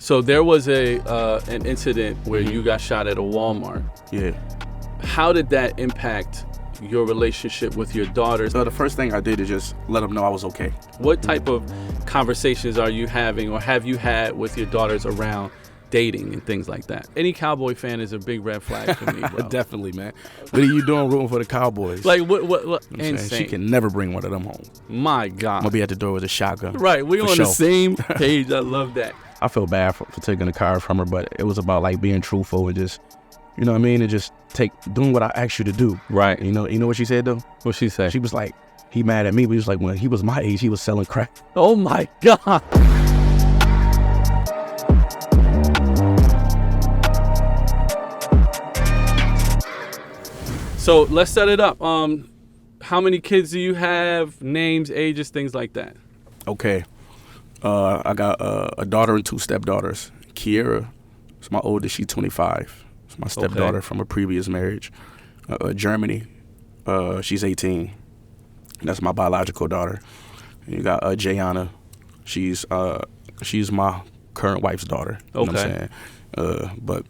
So there was an incident where you got shot at a Walmart. Yeah. How did that impact your relationship with your daughters? So the first thing I did is just let them know I was okay. What type of conversations are you having or have you had with your daughters around dating and things like that? Any Cowboy fan is a big red flag for me, bro. Definitely, man. What are you doing rooting for the Cowboys? Like, what I'm insane. saying? She can never bring one of them home. My I'm God. going to be at the door with a shotgun. Right, we For on sure. the same page. I love that. I feel bad for taking the car from her, but it was about like being truthful and just, you know what I mean, and just doing what I asked you to do. Right. You know what she said though? What she said? She was like, he mad at me, but he was like, when he was my age, he was selling crack. Oh my God. So let's set it up. How many kids do you have? Names, ages, things like that. Okay. I got a daughter and two stepdaughters. Kiera is my oldest. She's 25. It's my stepdaughter from a previous marriage. Germany, she's 18. That's my biological daughter. And you got Jayana. She's my current wife's daughter. You know what I'm saying? But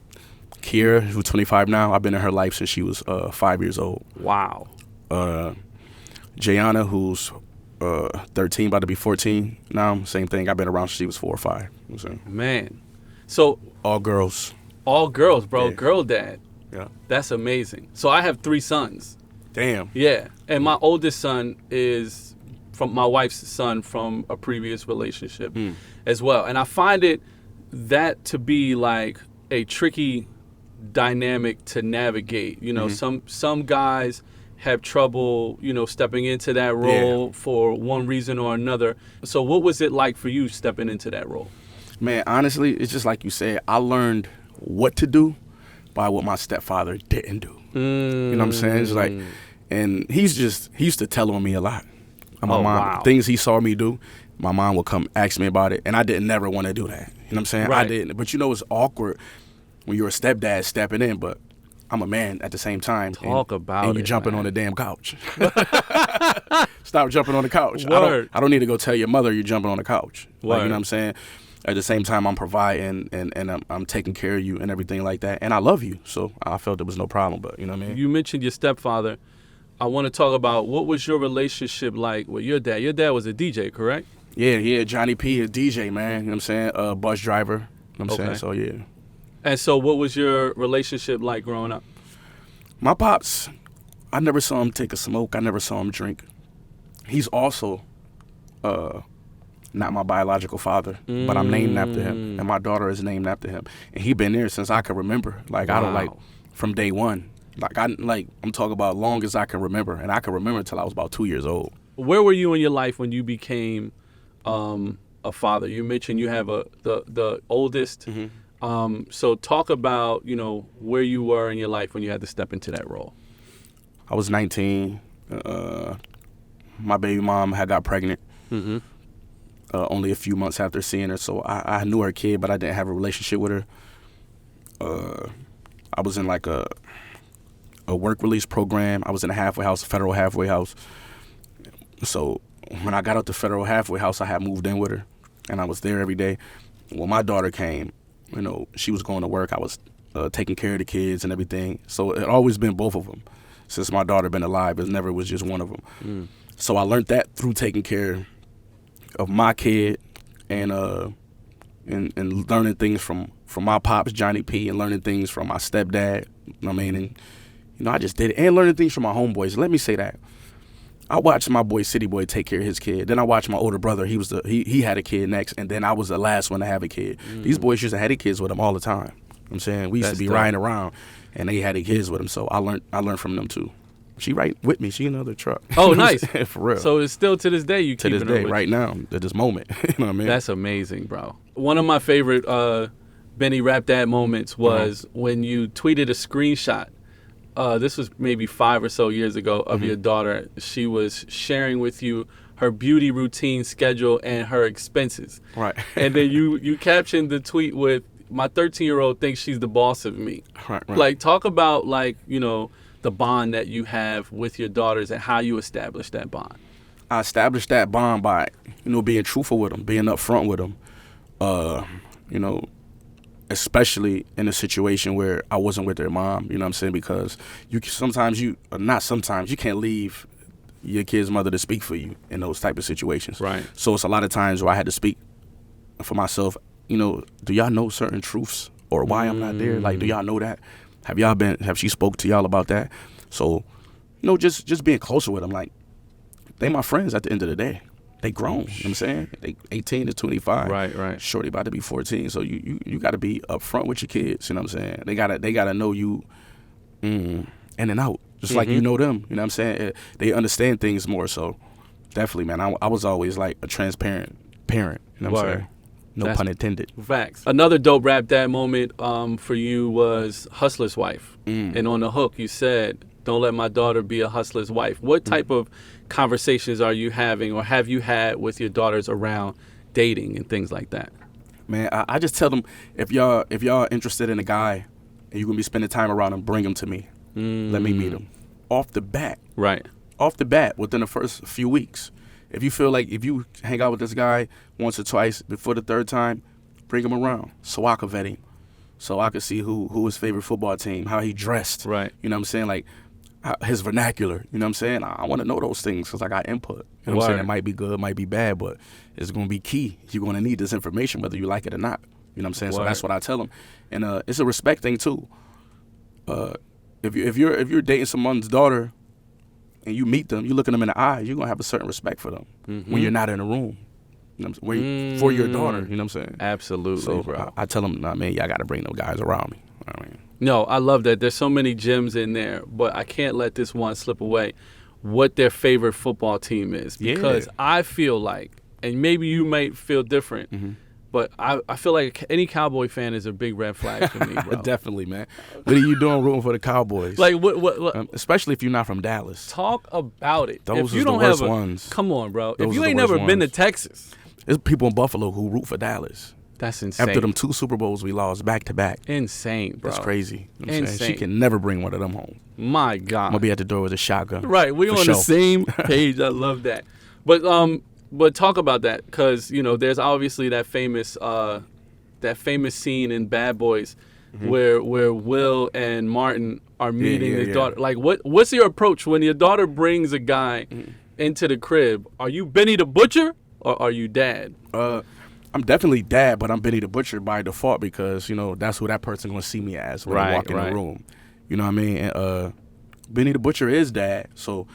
Kiera, who's 25 now, I've been in her life since she was 5 years old. Wow. Jayana, who's 13, about to be 14 now, same thing. I've been around since she was 4 or 5. You know what I'm saying? Man. So all girls. All girls, bro. Yeah. Girl dad. Yeah. That's amazing. So I have 3 sons. Damn. Yeah. And my oldest son is from my wife's son from a previous relationship as well. And I find that to be like a tricky dynamic to navigate. You know, some guys have trouble, you know, stepping into that role for one reason or another. So what was it like for you stepping into that role? Man, honestly, it's just like you said. I learned what to do by what my stepfather didn't do. You know what I'm saying? It's like, and he used to tell on me a lot. And my mom, wow. Things he saw me do, my mom would come ask me about it, and I didn't never want to do that. You know what I'm saying? Right. I didn't. But you know, it's awkward when you're a stepdad stepping in, but I'm a man at the same time. Talk about it, and you jumping man. on the damn couch. Stop jumping on the couch. Word. I don't need to go tell your mother you're jumping on the couch. Like, Word. you know what I'm saying? At the same time, I'm providing and I'm taking care of you and everything like that. And I love you. So I felt there was no problem, but you know what I mean? You mentioned your stepfather. I want to talk about what was your relationship like with your dad? Your dad was a DJ, correct? Yeah. Johnny P, a DJ, man. You know what I'm saying? Bus driver. You know what I'm saying? So, yeah. And so what was your relationship like growing up? My pops, I never saw him take a smoke. I never saw him drink. He's also not my biological father, but I'm named after him, and my daughter is named after him. And he been there since I can remember. Like, Wow. I don't like from day one. I'm talking about long as I can remember, and I can remember until I was about 2 years old. Where were you in your life when you became a father? You mentioned you have the oldest. So talk about, you know, where you were in your life when you had to step into that role. I was 19. My baby mom had got pregnant only a few months after seeing her, so I knew her kid, but I didn't have a relationship with her. I was in like a work release program. I was in a halfway house, a federal halfway house. So when I got out the federal halfway house, I had moved in with her, and I was there every day. When my daughter came, you know, she was going to work. I was taking care of the kids and everything. So it always been both of them. Since my daughter been alive, it never was just one of them. So I learned that through taking care of my kid and learning things from my pops, Johnny P, and learning things from my stepdad. I mean, and you know, I just did it, and learning things from my homeboys. Let me say that. I watched my boy City Boy take care of his kid. Then I watched my older brother. He had a kid next, and then I was the last one to have a kid. These boys used to have their kids with them all the time. You know what I'm saying? We used to be riding around, and they had their kids with them. So I learned from them too. She right with me. She in another truck. Oh, nice. For real. So it's still to this day you to keep this it day, up right now, at this moment. You know what I mean? That's amazing, bro. One of my favorite Benny Rap Dad moments was when you tweeted a screenshot. This was maybe 5 or so years ago of your daughter. She was sharing with you her beauty routine schedule and her expenses. Right. And then you captioned the tweet with, my 13-year-old thinks she's the boss of me. Right. Like, talk about, like, you know, the bond that you have with your daughters and how you establish that bond. I established that bond by, you know, being truthful with them, being upfront with them, you know, especially in a situation where I wasn't with their mom, you know what I'm saying? Because you can't leave your kid's mother to speak for you in those type of situations. Right. So it's a lot of times where I had to speak for myself. You know, do y'all know certain truths or why I'm not there? Like, do y'all know that? Have she spoke to y'all about that? So, you know, just being closer with them. Like, they my friends at the end of the day. They grown, you know what I'm saying? They 18 to 25. Right. Shorty about to be 14. So you got to be upfront with your kids, you know what I'm saying? They gotta know you in and out, just like you know them, you know what I'm saying? They understand things more, so definitely, man. I was always like a transparent parent, you know what I'm saying? No pun intended. Facts. Another dope rap dad moment for you was Hustler's Wife. And on the hook, you said, "Don't let my daughter be a hustler's wife." What type of conversations are you having or have you had with your daughters around dating and things like that? Man, I just tell them, if y'all interested in a guy and you're going to be spending time around him, bring him to me. Let me meet him. Off the bat. Right. Off the bat, within the first few weeks. If you feel like if you hang out with this guy once or twice, before the third time, bring him around so I can vet him. So I can see who his favorite football team, how he dressed. Right. You know what I'm saying? Like, his vernacular, you know what I'm saying? I want to know those things because I got input. You know what I'm saying? It might be good, might be bad, but it's going to be key. You're going to need this information whether you like it or not. You know what I'm saying? So that's what I tell them. And it's a respect thing too. If you're dating someone's daughter and you meet them, you look at them in the eye, you're going to have a certain respect for them when you're not in the room. You know what I'm saying? For your daughter, you know what I'm saying? Absolutely, so, bro. I tell them, nah, man, y'all got to bring those guys around me. I mean, no, I love that. There's so many gems in there, but I can't let this one slip away. What their favorite football team is, because I feel like, and maybe you might feel different, but I feel like any Cowboy fan is a big red flag for me, bro. Definitely, man. What are you doing rooting for the Cowboys? Like what especially if you're not from Dallas. Talk about it. Those if you are don't the worst have ones. Come on, bro. Those if you are ain't the worst never been to ones. Texas, there's people in Buffalo who root for Dallas. That's insane. After them 2 Super Bowls we lost back to back. Insane, bro. That's crazy. You know what I'm Insane. saying? She can never bring one of them home. My God. I'm gonna be at the door with a shotgun. Right, we on the same page. I love that. But talk about that, because you know there's obviously that famous scene in Bad Boys where Will and Martin are meeting his daughter. Like, what's your approach when your daughter brings a guy into the crib? Are you Benny the Butcher or are you dad? I'm definitely dad, but I'm Benny the Butcher by default because, you know, that's who that person gonna see me as when I walk in the room. You know what I mean? And Benny the Butcher is dad. So,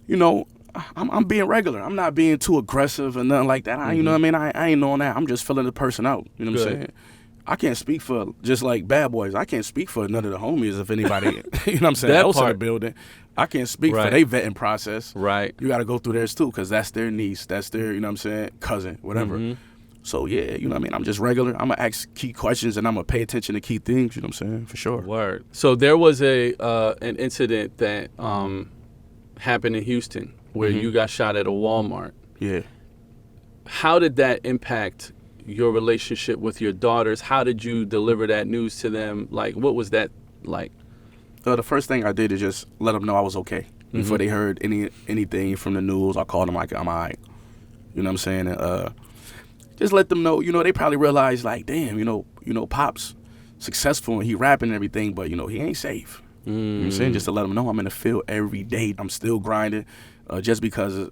you know, I'm being regular. I'm not being too aggressive or nothing like that. You know what I mean? I ain't on that. I'm just filling the person out. You know what I'm saying? I can't speak for, just like Bad Boys, I can't speak for none of the homies if anybody, you know what I'm saying, else in the building. I can't speak for their vetting process. Right. You got to go through theirs too, because that's their niece, that's their, you know what I'm saying, cousin, whatever. So, yeah, you know what I mean? I'm just regular. I'm going to ask key questions and I'm going to pay attention to key things, you know what I'm saying, for sure. Word. So there was an incident that happened in Houston where you got shot at a Walmart. Yeah. How did that impact your relationship with your daughters? How did you deliver that news to them? Like, what was that like? The first thing I did is just let them know I was okay. Before they heard anything from the news, I called them like, I'm all right. You know what I'm saying? And, just let them know, you know, they probably realized, like, damn, you know, Pop's successful and he rapping and everything, but, you know, he ain't safe. You know what I'm saying? Just to let them know I'm in the field every day. I'm still grinding. Just because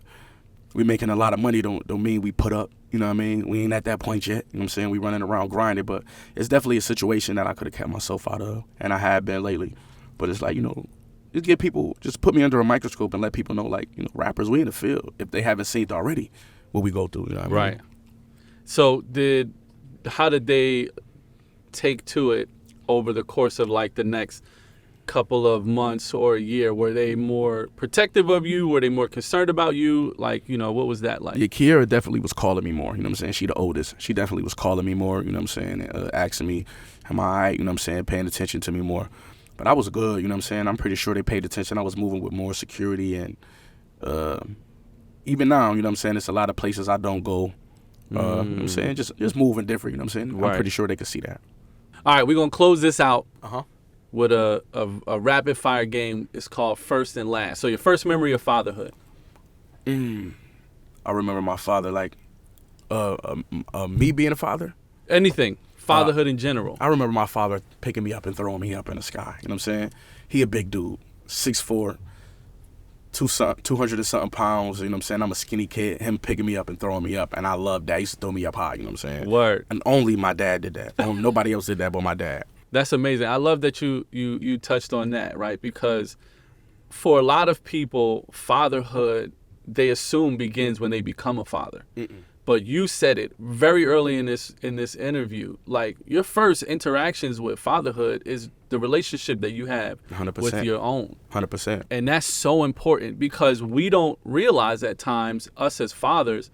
we making a lot of money don't mean we put up. You know what I mean? We ain't at that point yet. You know what I'm saying? We running around grinding, but it's definitely a situation that I could have kept myself out of, and I have been lately. But it's like, you know, just get people, just put me under a microscope and let people know, like, you know, rappers, we in the field. If they haven't seen it already, what we go through, you know what I mean? So how did they take to it over the course of like the next couple of months or a year? Were they more protective of you? Were they more concerned about you? Like, you know, what was that like? Yeah, Kiera definitely was calling me more, you know what I'm saying? She the oldest. She definitely was calling me more, you know what I'm saying? Asking me, am I all right, you know what I'm saying? Paying attention to me more. But I was good, you know what I'm saying? I'm pretty sure they paid attention. I was moving with more security, and even now, you know what I'm saying? There's a lot of places I don't go. You know what I'm saying? Just moving different, you know what I'm saying? I'm pretty sure they could see that. All right, we're going to close this out with a rapid fire game. It's called First and Last. So your first memory of fatherhood. I remember my father, like, me being a father? Anything. fatherhood in general. I remember my father picking me up and throwing me up in the sky. You know what I'm saying? He a big dude, 6'4", 200 and something pounds. You know what I'm saying? I'm a skinny kid. Him picking me up and throwing me up, and I loved that. He used to throw me up high. You know what I'm saying? Word. And only my dad did that. Nobody else did that but my dad. That's amazing. I love that you touched on that, right? Because for a lot of people, fatherhood, they assume begins when they become a father. Mm-mm. But you said it very early in this interview. Like, your first interactions with fatherhood is the relationship that you have 100%. With your own. 100%. And that's so important because we don't realize at times, us as fathers,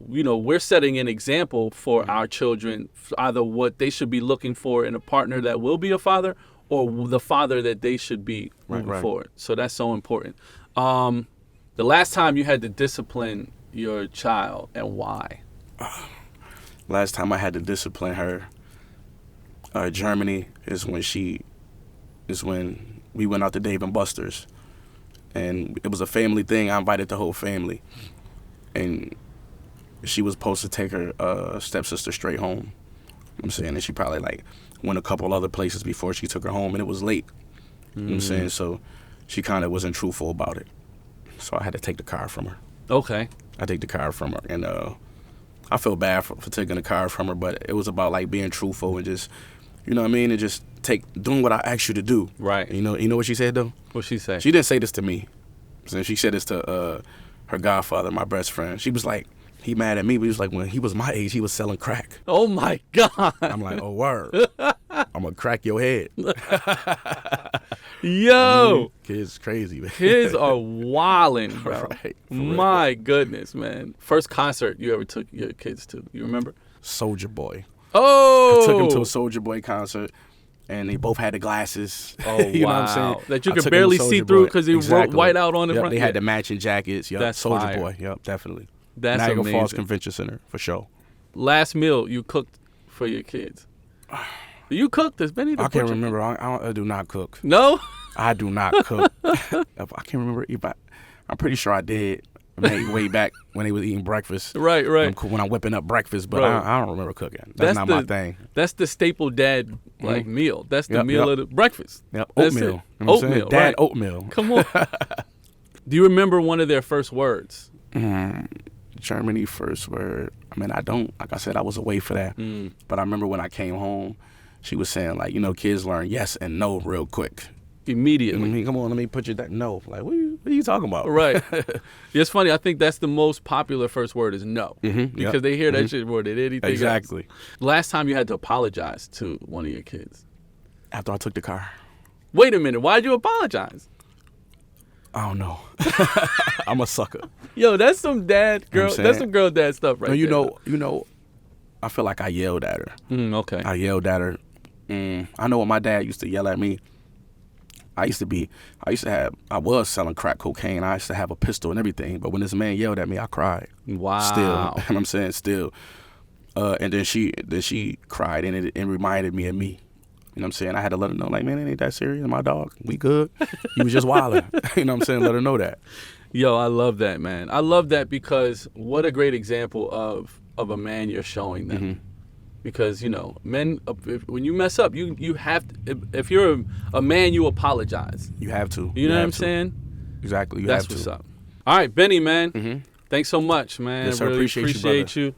we're setting an example for our children, either what they should be looking for in a partner that will be a father or the father that they should be moving forward. So that's so important. The last time you had to discipline your child, and why? Last time I had to discipline her, Germany, is when we went out to Dave and Buster's, and it was a family thing. I invited the whole family, and she was supposed to take her stepsister straight home. You know what I'm saying? And she probably went a couple other places before she took her home, and it was late. You know what I'm saying? So she kind of wasn't truthful about it. So I had to take the car from her. Okay. I take the car from her, and I feel bad for taking the car from her, but it was about being truthful and just, you know what I mean, and just doing what I asked you to do. Right. You know what she said though? What'd she say? She didn't say this to me. So she said this to her godfather, my best friend. She was like, he mad at me, but he was like, when he was my age, he was selling crack. Oh my God. I'm like, oh word. I'm gonna crack your head. Yo, kids crazy, man. Kids are wildin', bro. Right, my goodness, man. First concert you ever took your kids to? You remember? Soulja Boy. Oh, I took him to a Soulja Boy concert, and they both had the glasses. Oh, you wow. know what I'm saying? That you could barely see through because he wrote white out on the front. They had the matching jackets. Yep. That's Soulja fire. Boy. Yep, definitely. That's Niagara amazing. Falls Convention Center for sure. Last meal you cooked for your kids? You cooked this, Benny? I can't remember. I do not cook. No? I do not cook. I can't remember if I'm pretty sure I did. Maybe way back when they was eating breakfast. Right. When I'm whipping up breakfast, but I don't remember cooking. That's not my thing. That's the staple dad meal. That's the meal of the breakfast. Yep. That's Oatmeal. You know oatmeal. Dad right. oatmeal. Come on. Do you remember one of their first words? Germany first word. I mean, I don't. Like I said, I was away for that. But I remember when I came home, she was saying kids learn yes and no real quick. Immediately. Come on, let me put you that no. Like, what are you talking about? Right. It's funny. I think that's the most popular first word is no. Because they hear that shit more than anything Exactly. else. Last time you had to apologize to one of your kids? After I took the car. Wait a minute. Why'd you apologize? I don't know. I'm a sucker. Yo, that's some dad girl. That's some girl dad stuff, right? No, you know. I feel like I yelled at her. Okay. I yelled at her. I know when my dad used to yell at me. I was selling crack cocaine. I used to have a pistol and everything. But when this man yelled at me, I cried. Wow. Still, you know what I'm saying? Still. And then she cried, and it reminded me of me. You know what I'm saying? I had to let her know, like, man, it ain't that serious. My dog, we good. He was just wilding. You know what I'm saying? Let her know that. Yo, I love that, man. I love that because what a great example of a man you're showing them. Because, men, when you mess up, you have to, if you're a man, you apologize. You have to. You know what I'm saying? Exactly. You That's have to. what's up. All right, Benny, man. Thanks so much, man. Yes, sir. Really appreciate you.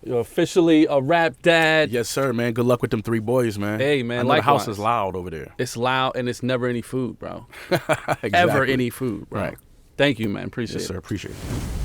You're officially a rap dad. Yes, sir, man. Good luck with them 3 boys, man. Hey, man. The house is loud over there. It's loud, and it's never any food, bro. Exactly. Ever any food, bro. Right. Thank you, man. Appreciate it. Yes, sir. Appreciate it.